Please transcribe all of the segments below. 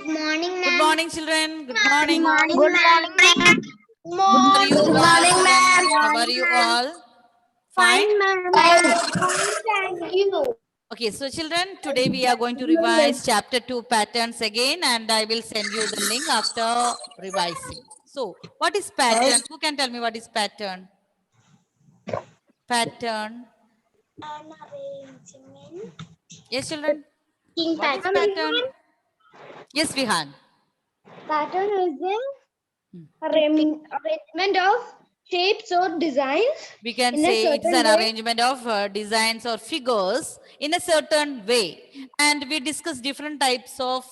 morning, Good ma'am. morning, children. Good morning. Good Good morning, ma'am. How are you Good all, morning, children? ma'am. How are you all? Fine. Fine, ma'am. Thank you. Okay, so children, today we are going to revise chapter 2 patterns again, and I will send you the link after revising. So, what is pattern? Who can tell me what is pattern? Pattern. An arrangement. Yes, children. In What is pattern. pattern? Yes, Vihan. Pattern is an arrangement of shapes or designs We can in a say it is certain an way. arrangement of designs or figures in a certain way. And we discuss different types of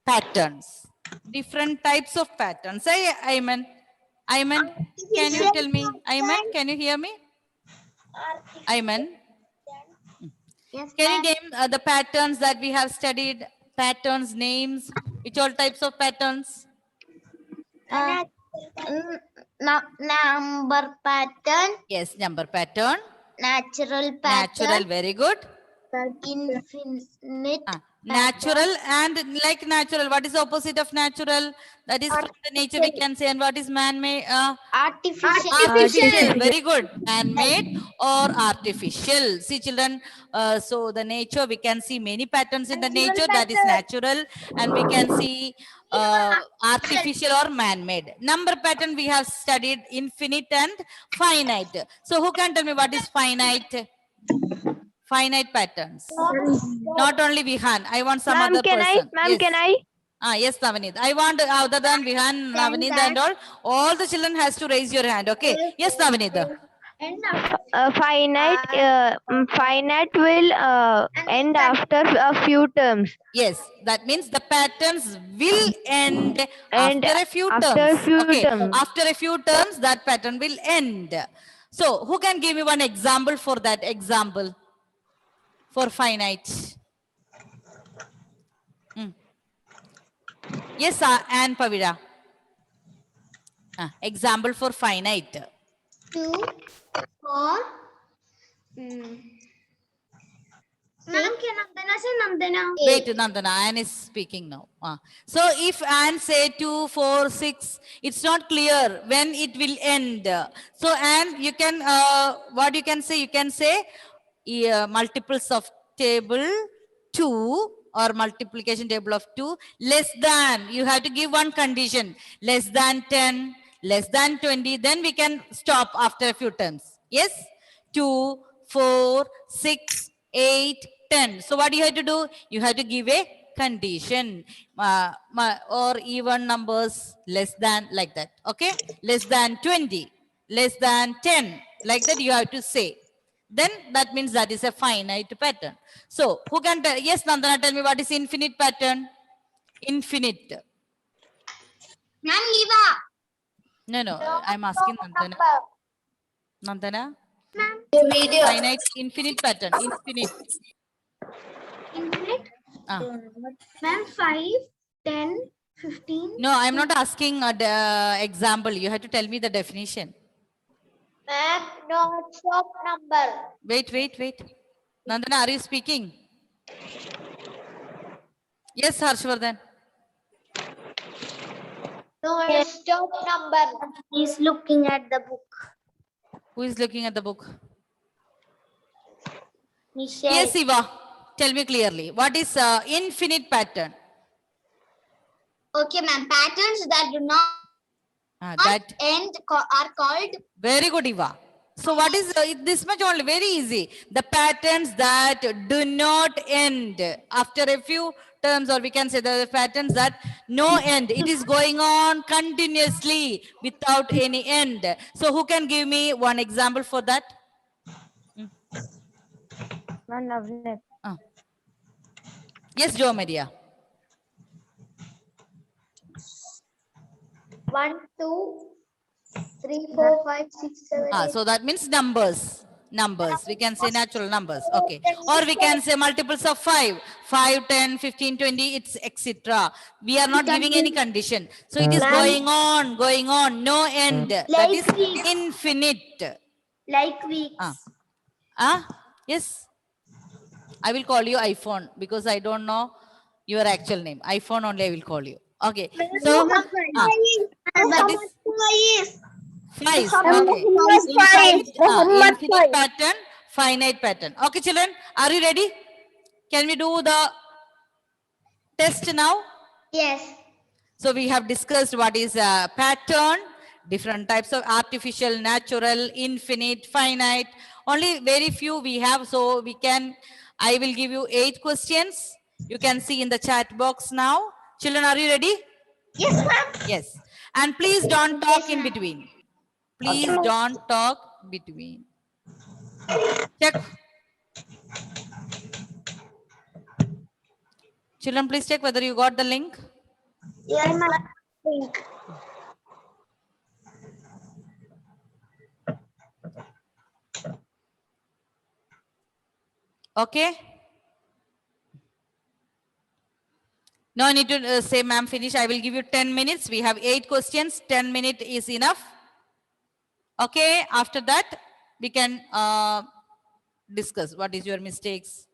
patterns. Different types of patterns. Say, Ayman. Ayman, can you tell me? Ayman, can you hear me? Ayman, Yes, can you ma'am. name the patterns that we have studied? Patterns, names, which all types of patterns? Number pattern, Yes, number pattern. natural Natural, pattern, very good. infinite Natural and like natural. What is the opposite of natural? That is from the nature we can say. And what is man-made? artificial. Artificial. Very good. Man-made or artificial. See, children. So the nature we can see many patterns in the nature. That is natural, and we can see artificial or man-made. Number pattern we have studied infinite and finite. So who can tell me what is finite? Finite patterns. Not only Vihan. I want some other person. Yes. Can I? Yes, Navneet. I want other than Vihan, Navneet and all the children has to raise your hand. Okay. Yes, Navneet. Finite will end after a few terms. Yes, that means the patterns will end And after a few after terms. a few Okay. terms. After a few terms, that pattern will end. So, who can give me one example for that example for finite? Yes, and Pavira. Example for finite. 2, 4. Ma'am, can Nandana say Nandana? Wait, Nandana, Anne is speaking now. So if Anne say 2, 4, 6, it's not clear when it will end. So Anne, you can, what you can say? You can say multiples of table 2 or multiplication table of 2 less than. You have to give one condition. Less than 10, less than 20. Then we can stop after a few terms. Yes? 2, 4, 6, 8, 10. So what you have to do? You have to give a condition or even numbers less than like that. Okay? Less than 20, less than 10. Like that you have to say. Then that means that is a finite pattern. So who can tell? Yes, Nandana, tell me what is infinite pattern? Infinite. Ma'am, Liva. No, I'm asking Nandana. Nandana? Video. Finite, infinite pattern. Infinite. Infinite. Ma'am, 5, 10, 15. No, I'm not asking the example. You have to tell me the definition. Ma'am, no stop number. Wait. Nandana, are you speaking? Yes, Harshvardhan. No stop number. He's looking at the book. Who is looking at the book? Michelle. Yes, Eva. Tell me clearly. What is infinite pattern? Okay, ma'am. Patterns that do not That end are called. very good, Eva. So what is this much only? Very easy. The patterns that do not end after a few terms, or we can say the patterns that no end. It is going on continuously without any end. So who can give me one example for that? Yes, Joe Maria. 1, 2, 3, 4, 5, 6, 7, 8. So that means numbers. We can say natural numbers. Okay. Or we can say multiples of 5. 5, 10, 15, 20, it's etc. We are not giving any condition. So it is going on, no end. That is infinite. Like weeks. Yes. I will call you iPhone because I don't know Your actual name. iPhone only I will call you. Okay. So that is Five. Okay. Infinite pattern, finite pattern. Okay, children, are you ready? Can we do the test now? Yes. So we have discussed what is a pattern, different types of artificial, natural, infinite, finite. Only very few we have. So I will give you 8 questions. You can see in the chat box now. Children, are you ready? Yes, ma'am. Yes. And please don't talk in between. Please don't talk between. Check. Children, please check whether you got the link. Yes, ma'am. Okay. No need to say, ma'am, finish. I will give you 10 minutes. We have 8 questions. 10 minutes is enough. Okay. After that, we can discuss what is your mistakes.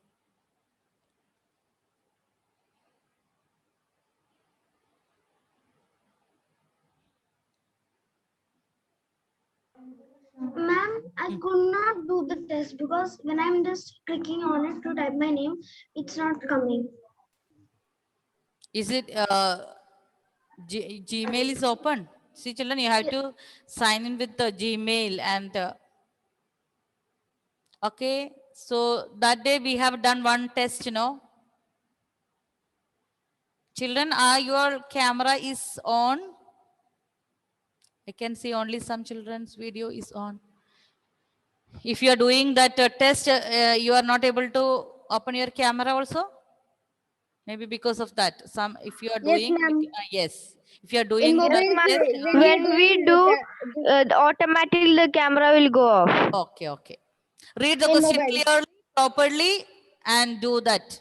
Ma'am, I could not do the test because when I'm just clicking on it to type my name, it's not coming. Is it Gmail is open? See, children, you have to sign in with the Gmail and okay. So that day we have done one test, you know. Children, your camera is on? I can see only some children's video is on. If you are doing that test, you are not able to open your camera also? Maybe because of that. If you are doing, yes. If you are doing that test, When we do, automatically the camera will go off. okay, okay. Read the question clearly, properly, and do that.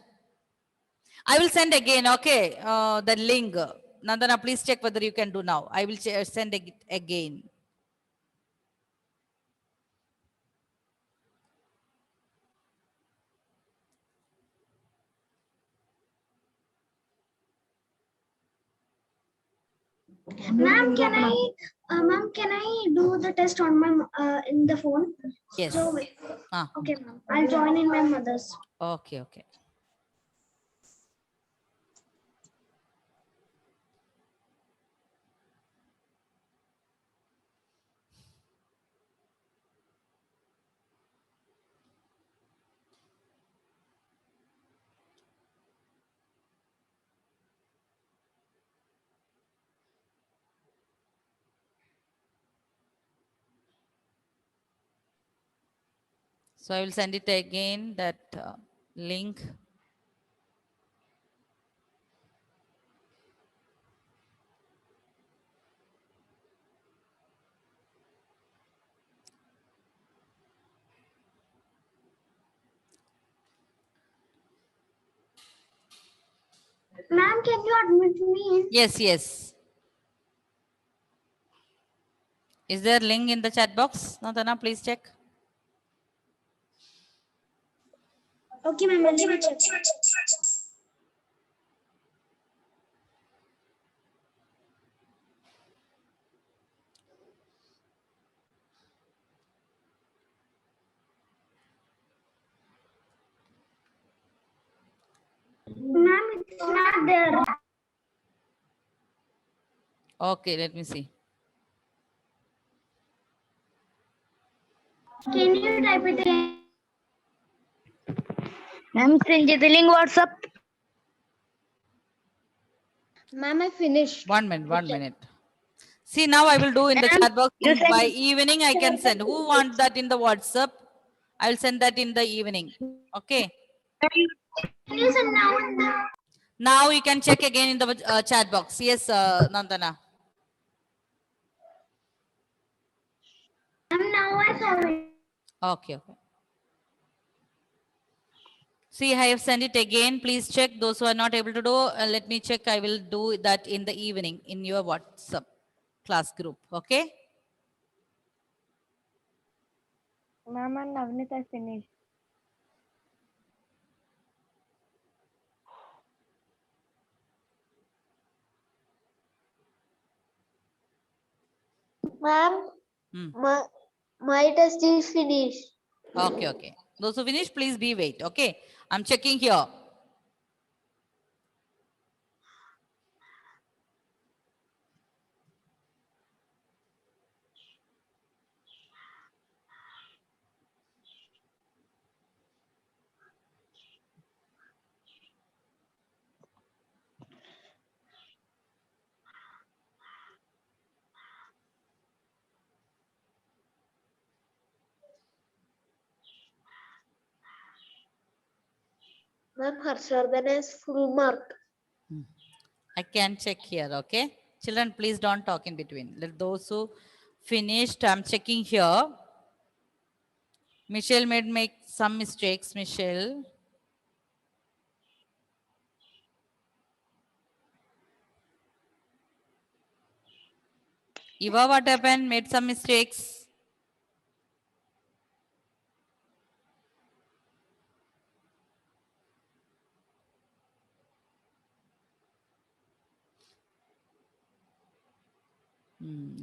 I will send again, okay, the link. Nandana, please check whether you can do now. I will send it again. Ma'am, can I do the test on my in the phone? Yes. So, okay, ma'am. I'll join in my mother's. Okay, okay. So I will send it again, that link. Ma'am, can you admit me? Yes, yes. Is there link in the chat box? Nandana, please check. Okay, ma'am. Let me check. Ma'am, it's not there. Okay, let me see. Can you type it again? Ma'am, send the link WhatsApp. Ma'am, I finished. 1 minute, 1 minute. See, now I will do in the chat box. By evening, I can send. Who want that in the WhatsApp? I will send that in the evening. Okay. Can you send now in the... Now you can check again in the chat box. Yes, Nandana. Now I saw it. Okay, okay. See, I have sent it again. Please check. Those who are not able to do, let me check. I will do that in the evening in your WhatsApp class group. Okay. Ma'am and Navneet, I finished. Ma'am, Hmm. my test is finished. Okay, okay. Those who finish, please be wait. Okay, I'm checking here. Ma'am, Harshardhan has full mark. I can check here. Okay, children, please don't talk in between. Let those who finished, I'm checking here. Michelle made make some mistakes. Michelle. Eva, what happened? Made some mistakes.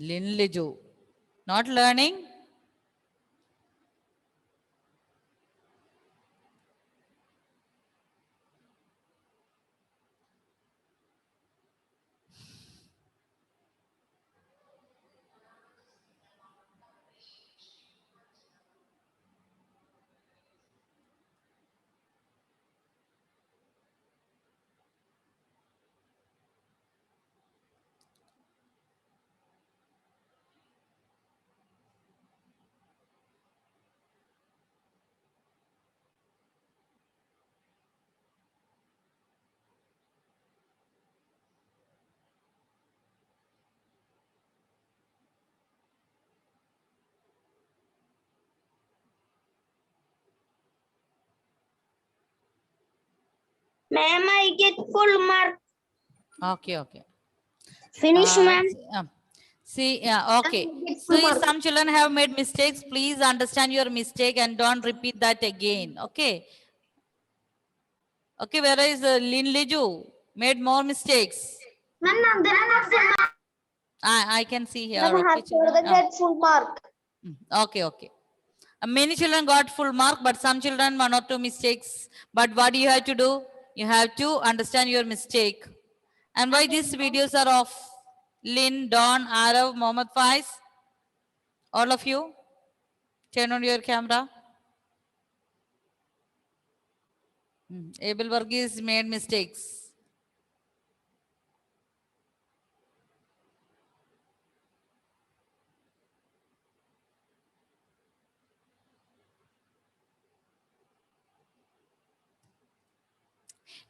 Lin Liju. Not learning? Ma'am, I get full mark. Okay, okay. Finish, ma'am. See, yeah, okay. So if some children have made mistakes, please understand your mistake and don't repeat that again. Okay. Okay, where is Lin Liju? Made more mistakes. Ma'am, Nandana got full mark. I can see here. Ma'am, Okay, children. Harshardhan gets full mark. Okay, okay. Many children got full mark, but some children one or two mistakes. But what you have to do? You have to understand your mistake. And why these videos are off? Lynn, Don, Arav, Mohammed Faiz, all of you, turn on your camera. Abel Varghese made mistakes.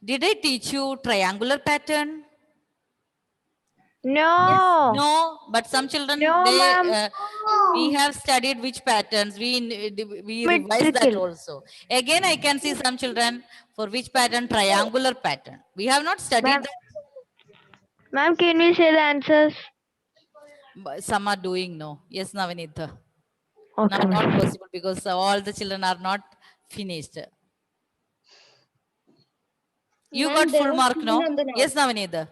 Did I teach you triangular pattern? No. No, but some children, No, ma'am. we have studied which patterns. We revise that Symmetrical. also. Again, I can see some children for which pattern? Triangular pattern. We have not studied Ma'am, that. ma'am, can we say the answers? But some are doing no. Yes, Navinitha. Okay, Not ma'am. possible because all the children are not finished. You got full mark, no? Yes, Navinitha.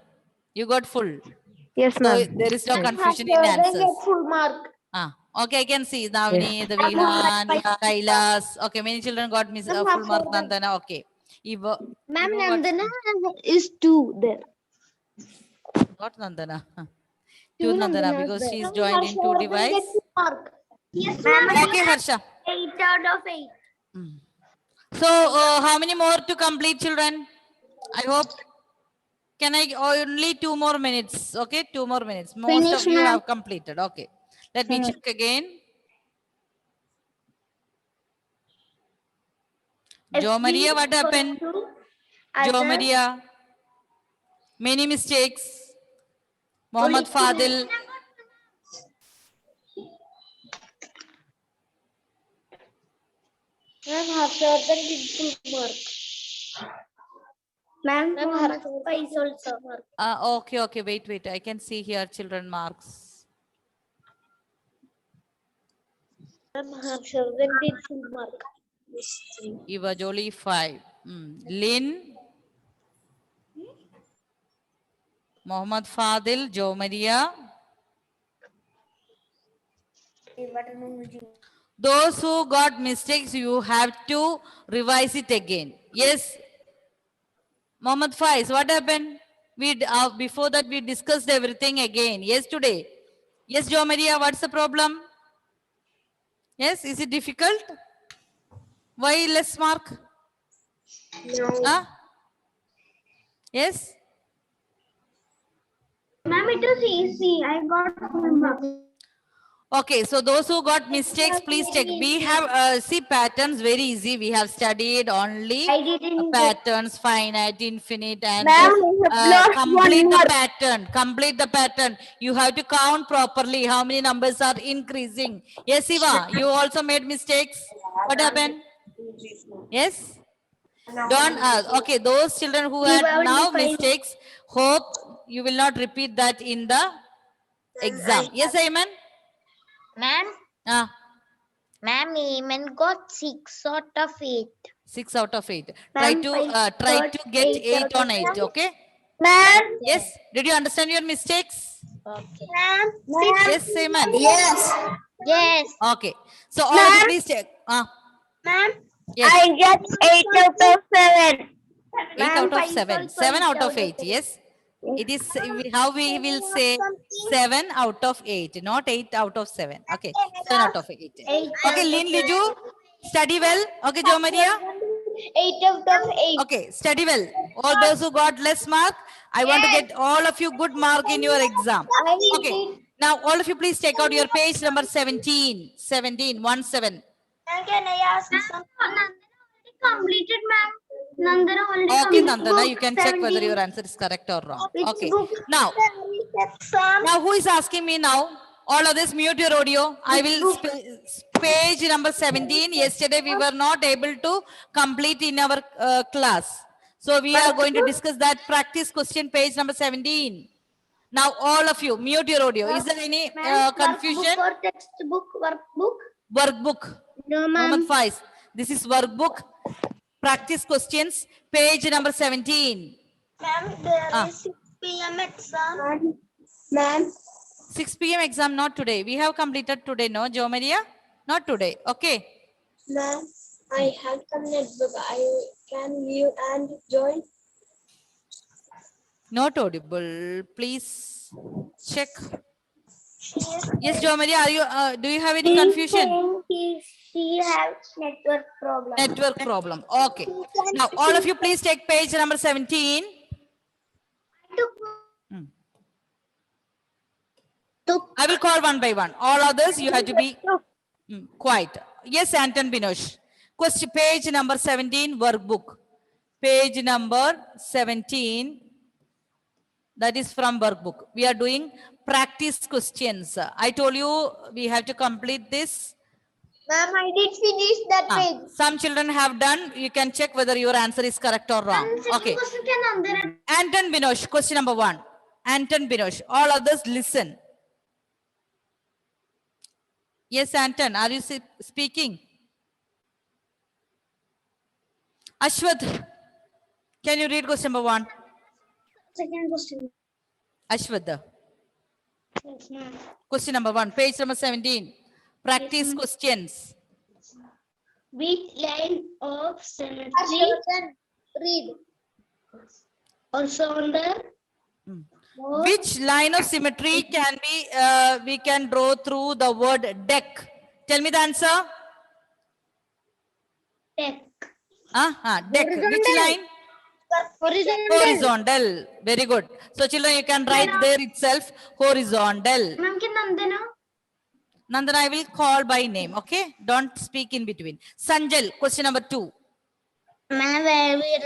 You got full. Yes, So ma'am. there is no Yes. confusion in Harshardhan answers. gets full mark. Okay, I can see Navani, Yes. the Vihan, Kailas. Okay, many children got full mark. Nandana. Okay. Eva, Ma'am, Eva got Nandana is 2 there. What Nandana? Two To Nandana Nandanas because there. she is joined in two Harshardhan gets device. full mark. Yes, ma'am. Okay, Harsha. 8 out of 8. So, how many more to complete, children? I hope. Can I only 2 more minutes? Okay, 2 more minutes. Most Finish, of you ma'am. have completed. Okay, let me check again. Jo Maria, what happened? Jo Maria, many mistakes. Mohammed Fadil. Ma'am, Harshardhan gets full mark. Ma'am, Ma'am, Mohammed Harshardhan Faiz gets also. full mark. Okay, okay, wait. I can see here children marks. Ma'am, Harshardhan gets full mark. Eva Jolie 5. Lynn, Mohammed Fadil, Jo Maria. Those who got mistakes, you have to revise it again. Yes. Mohammed Faiz, what happened? Before that we discussed everything again. Yes, today. Yes, Jo Maria, what's the problem? Yes, is it difficult? Why less mark? No. Huh? Yes. Ma'am, it is easy. I got full marks. Okay, so those who got mistakes, please check. We have see patterns very easy. We have studied only I didn't get. patterns, finite, infinite, and Ma'am, we have lost complete one the more. pattern. Complete the pattern. You have to count properly how many numbers are increasing. Yes, Eva, you also made mistakes. What happened? Yes. Don't okay. Those children who had Eva, now only five. mistakes, hope you will not repeat that in the exam. Yes, Ayman. Ma'am, Ah. ma'am, Eamon got 6 out of 8. 6 out of 8. Try Ma'am, to I try got to get 8 8 out on of 8. 10. Okay. Ma'am, Yes. Did you understand your mistakes? Okay. ma'am, Yes, Simon. yes, Yes. Okay. So all of you Ma'am. please check. ma'am, Yes. I get 8 out of 7. 8 out of Ma'am, 7. five 7 out out of of 8. 8. Yes. It is how we will say 7 out of 8, not 8 out of 7. Okay. 7 out of 8. 8 Okay, Lin Liju, study well. Okay, Jo Maria. 8 out of 8. Okay, study well. All those who got less mark, I want to get all of you good mark in your exam. Okay. Now, all of you please check out your page number 17. 17, 1 7. Can I ask Nandana already completed, ma'am. Nandana already Okay, completed. Nandana, you Book can check whether 17. your answer is correct or wrong. Which Okay. book? Now, who is asking me now? All of this, mute your audio. I will page number 17. Yesterday we were not able to complete in our class. So we are going to discuss that practice question page number 17. Now all of you, mute your audio. Is there any confusion? Workbook or textbook? Workbook? Workbook. No, Mohammed Faiz. This is workbook. Practice questions, page number 17. Ma'am, there Ah. is 6 p.m. exam. Ma'am, 6 p.m. exam, not today. We have completed today, no, Jo Maria? Not today. Okay. ma'am, I have some netbook. I can leave and join. Not audible. Please check. Yes, Jo Maria, are you? Do you have any confusion? She has network problem. Network problem. Okay. Now, all of you, please take page number 17. I will call one by one. All others, you have to be quiet. Yes, Anton Binosh. Question page number 17, workbook. Page number 17. That is from workbook. We are doing practice questions. I told you we have to complete this. Ma'am, I did finish that page. Some children have done. You can check whether your answer is correct or wrong. Okay. Anton Binosh, question number 1. Anton Binosh. All others listen. Yes, Anton, are you speaking? Ashwath, can you read question number 1? Second question. Ashwath, Yes, ma'am. question number 1, page number 17. Practice questions. Which line of symmetry Read. also on the Which line of symmetry can be we can draw through the word deck? Tell me the answer. deck? Deck. Which line? Horizontal. Very good. So children, you can write there itself horizontal. Ma'am, can Nandana? Nandana, I will call by name. Okay. Don't speak in between. Sanjal, question number 2. Ma'am, where we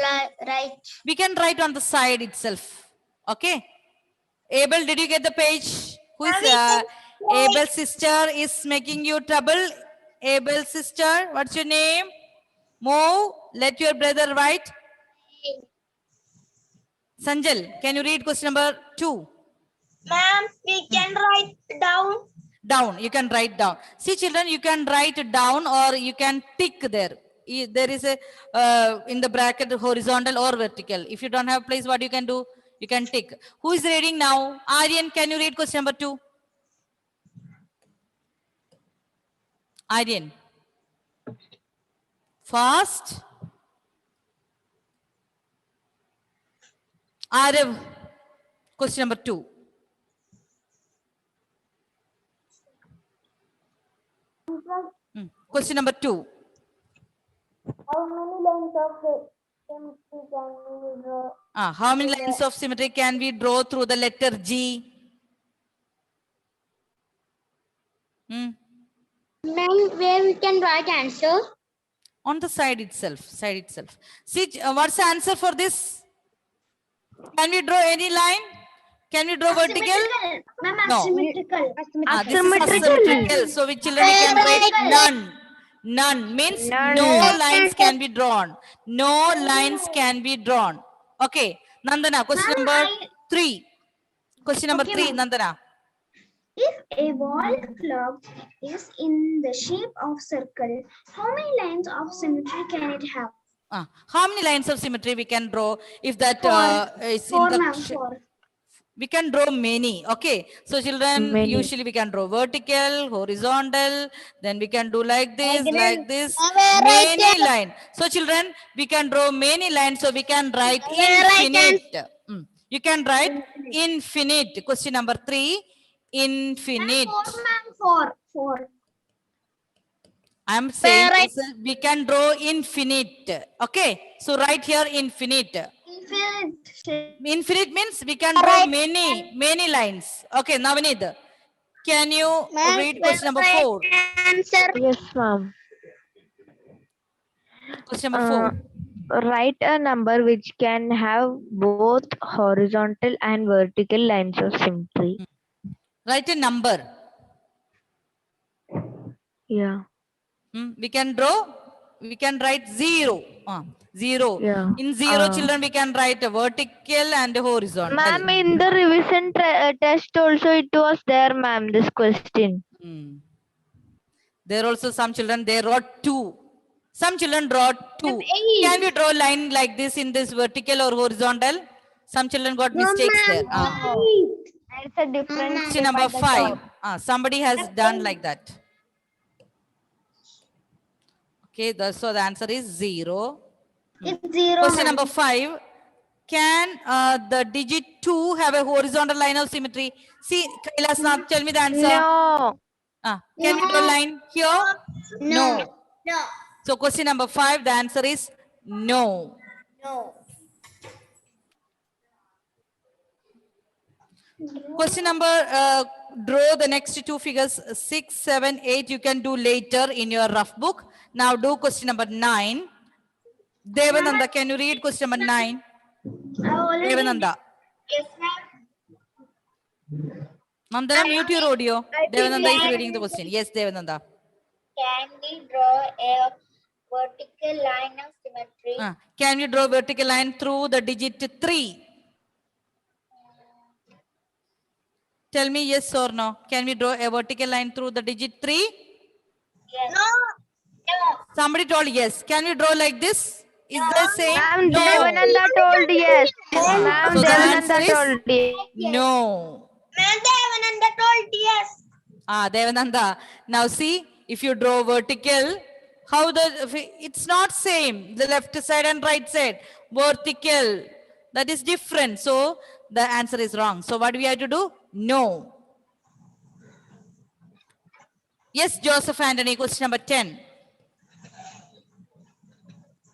write? We can write on the side itself. Okay. Abel, did you get the page? Who is Abel's sister is making you trouble? Abel's sister, what's your name? Move. Let your brother write. Sanjal, can you read question number 2? Ma'am, we can write down. Down. You can write down. See, children, you can write down or you can tick there. There is a in the bracket horizontal or vertical. If you don't have place, what you can do? You can tick. Who is reading now? Aryan, can you read question number 2? Aryan. Fast. Arav. Question number 2. Question number 2. How many lines of symmetry can we draw? How many lines of symmetry can we draw through the letter G? Hmm. Ma'am, where we can write answer? On the side itself. See, what's the answer for this? Can we draw any line? Can we draw vertical? Ma'am, No. asymmetrical. This is asymmetrical. So which children we can write none. None means None. no lines can be drawn. No lines can be drawn. Okay. Nandana, question Ma'am, number 3. Question number Okay, 3, ma'am. Nandana. If a wall clock is in the shape of circle, how many lines of symmetry can it have? How many lines of symmetry we can draw if that is Four, in ma'am, the four. we can draw many. Okay, so children, Many. usually we can draw vertical, horizontal, then we can do like this, many line. So children, we can draw many lines, so we can write infinite. You can write infinite. Question number 3, infinite. Four. I'm saying we can draw infinite. Okay, so right here infinite. Infinite means we can draw many lines. Okay, Navneet, can you read question number 4? Yes, ma'am. Question number 4. Write a number which can have both horizontal and vertical lines of symmetry. Write a number. Yeah. We can draw. We can write 0. 0. Yeah. In 0, children, we can write a vertical and a horizontal. Ma'am, in the revision test also it was there, ma'am, this question. There also some children, they wrote 2. Some children draw 2. Can we draw line like this in this vertical or horizontal? Some children got mistakes there. It's a different. Question number 5. Somebody has done like that. Okay, so the answer is 0. It's 0. Question number 5. Can the digit 2 have a horizontal line of symmetry? See, Kailas Nath, tell me the answer. No. Can we draw a line here? No. So question number 5, the answer is no. Question number, draw the next 2 figures, 6, 7, 8. You can do later in your rough book. Now do question number 9. Devananda, can you read question number 9? Devananda. Yes, ma'am. Nandana, mute your audio. Devananda is reading the question. Yes, Devananda. Can we draw a vertical line of symmetry? Can you draw a vertical line through the digit 3? Tell me yes or no. Can we draw a vertical line through the digit 3? Yes. No. Somebody told yes. Can we draw like this? Is the same? Ma'am, No. Devananda told yes. Ma'am, So the answer Devananda is told yes. no. Ma'am, Devananda told yes. Devananda. Now see, if you draw vertical, it's not same. The left side and right side. Vertical. That is different. So the answer is wrong. So what do we have to do? No. Yes, Joseph Anthony, question number 10.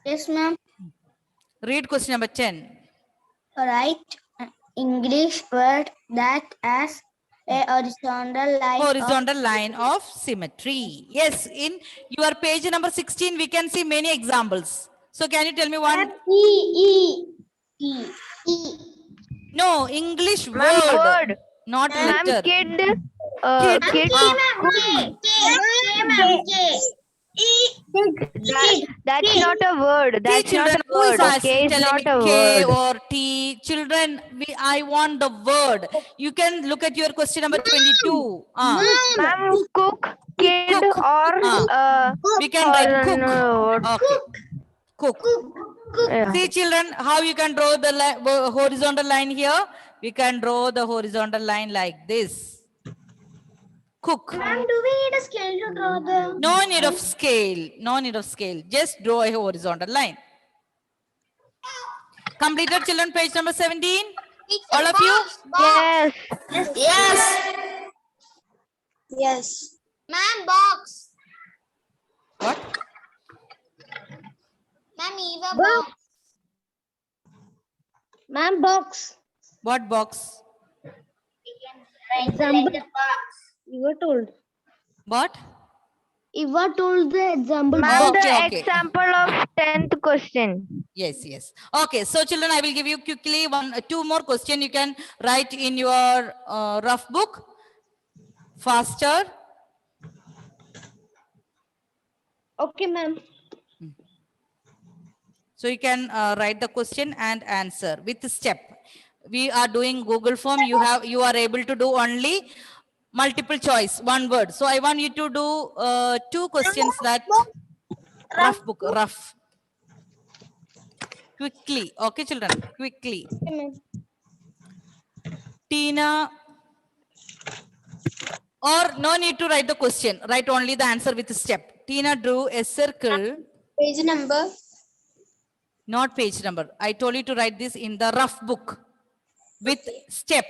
Yes, ma'am. Read question number 10. Write English word that has a horizontal line. Of symmetry. Yes, in your page number 16, we can see many examples. So can you tell me one? E. No, English Ma'am, word. not Ma'am, letter. kid. Kid. Kid. That's not a word. That's not Children, a who is word. K is telling not me a K word. or T? Children, I want the word. You can look at your question number 22. Ma'am, cook, kid, Cook. or We can write cook. no. Okay. Cook. Yeah. See children, how you can draw the horizontal line here? We can draw the horizontal line like this. Cook. Ma'am, do we need a scale to draw the? No need of scale. No need of scale. Just draw a horizontal line. Completed, children, page number 17. All of you? Yes. Yes. Yes. Ma'am, box. What? Ma'am, Eva box. Ma'am, box. What box? Example. Eva told. What? Eva told the example Ma'am, box. the Okay. example of 10th question. Yes, yes. Okay, so children, I will give you quickly two more questions you can write in your rough book. Faster. Okay, ma'am. So you can write the question and answer with the step. We are doing Google form. You are able to do only multiple choice, one word. So I want you to do two questions that rough book, rough. Quickly. Okay, children, quickly. Tina, or no need to write the question. Write only the answer with the step. Tina drew a circle. Page number. Not page number. I told you to write this in the rough book with step.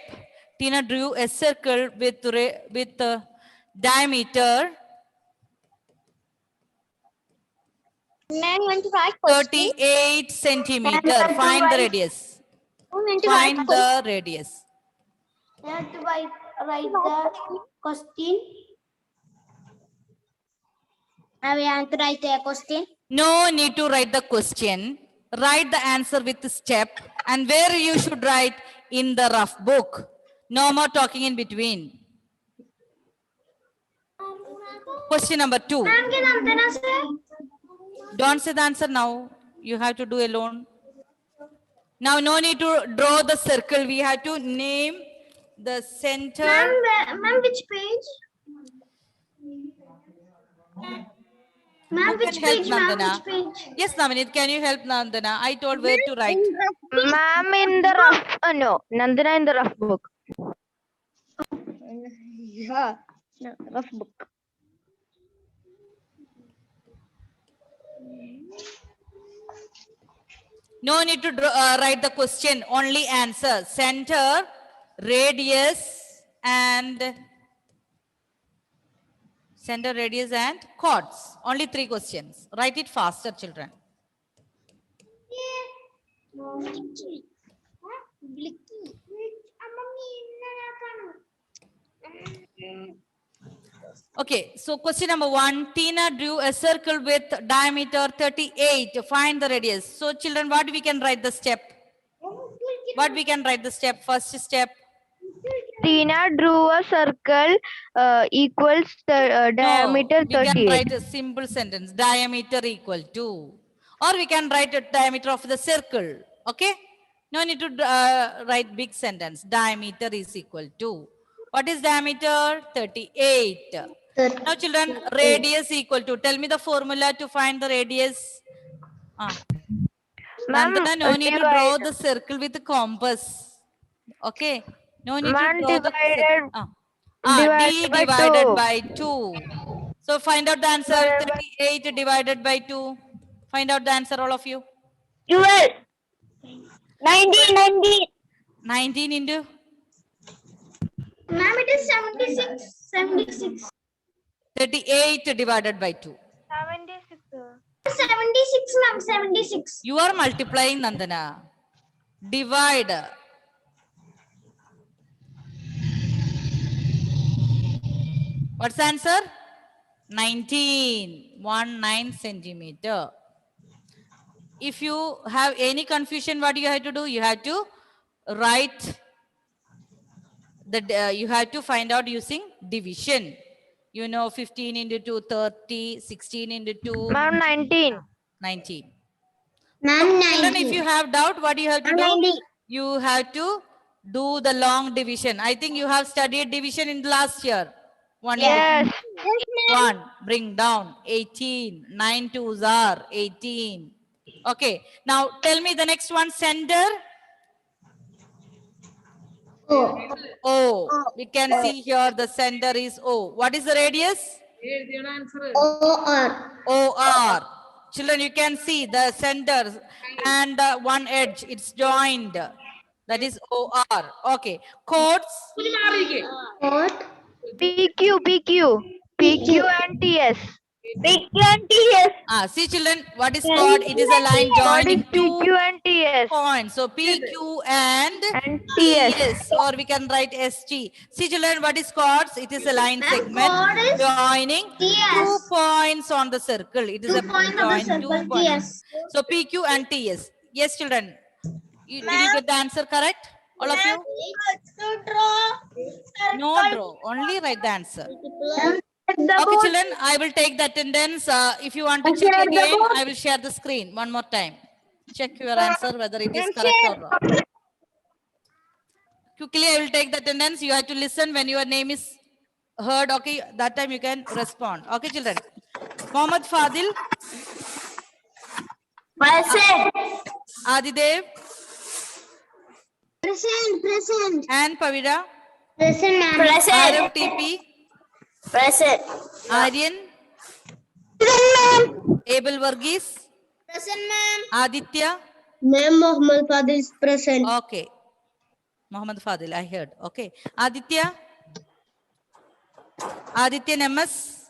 Tina drew a circle with diameter 38 centimeter. Find the radius. Find the radius. You have to write the question. Now we have to write a question. No need to write the question. Write the answer with the step, and where you should write in the rough book. No more talking in between. Question number 2. Ma'am, can Nandana say? Don't say the answer now. You have to do alone. Now, no need to draw the circle. We have to name the center. Ma'am, which page? Ma'am, Who which can help page, ma'am? Nandana? Which page? Yes, Navinit, can you help Nandana? I told where to write. Ma'am, in the rough, no, Nandana in the rough book. Yeah. No, rough book. No need to write the question, only answer. Center, radius, and chords. Only 3 questions. Write it faster, children. Okay, so question number 1. Tina drew a circle with diameter 38. Find the radius. So children, what we can write the step? What we can write the step? First step. Tina drew a circle equals the diameter No, we can 38. write a simple sentence. Diameter equal to. Or we can write a diameter of the circle. Okay? No need to write big sentence. Diameter is equal to. What is diameter? 38. Now children, radius equal to. Tell me the formula to find the radius. Ma'am, Nandana, no need to divide- draw the circle with the compass. Okay? No need Ma'am, to draw the divided- D by divided 2. by 2. So find out the answer. 38 divided by 2. Find out the answer, all of you. 12. 19. 19 into Ma'am, it is 76. 76. 38 divided by 2. 76, ma'am. 76. You are multiplying, Nandana. Divide. What's the answer? 19 centimeter. If you have any confusion, what you have to do? You have to write you have to find out using division. You know, 15 into 2, 30, 16 into 2. Ma'am, 19. 19. Ma'am, Children, if you have doubt, what you have to do? 90. You have to do the long division. I think you have studied division in the last year. 1 Yes. 1, bring down 18, 9 2s are 18. Okay, now tell me the next one, center. O. We can see here the center is O. What is the radius? OR. Children, you can see the center and one edge. It's joined. That is OR. Okay. Chords. PQ and TS. See children, what is chord? It is a line joining two PQ and TS. points. So PQ and TS. TS, or we can write ST. See children, what is chords? It is a line chord segment is joining TS. 2 points on the circle. It is 2 a points on the join circle, 2 points. TS. So PQ and TS. Yes children. Did you get the answer correct? All of you? No draw. Only write the answer. Okay, children, I will take the attendance. If you want to check again, I will share the screen one more time. Check your answer whether it is correct or wrong. Quickly, I will take the attendance. You have to listen when your name is heard. Okay, that time you can respond. Okay, children. Mohammed Fadil. Present. Adidev Present. and Pavida. Present, ma'am. Arav TP. Present. Aryan. Abel Varghese. Present, ma'am. Aditya. Ma'am, Mohammed Fadil is present. Okay. Mohammed Fadil, I heard. Okay. Aditya. Aditya Nemas.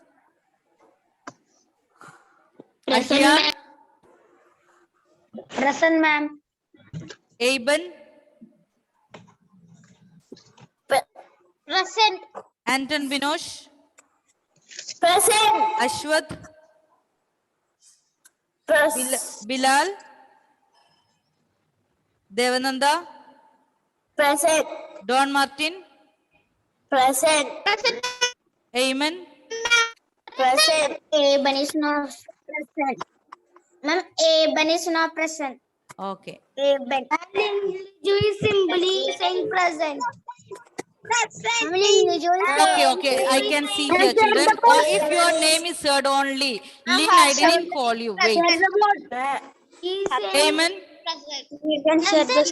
Ashia. Present, ma'am. Aben. Present. Anton Binosh. Present. Ashwath. Bilal. Devananda. Present. Don Martin. Present. Present. Ayman. Present. Aben is not present. Ma'am, Aben is not present. Okay. Aben. Jewish symbol saying present. Okay. I can see here, children. Or if your name is heard only. Lynn, I didn't call you. Wait. Ayman. You can share the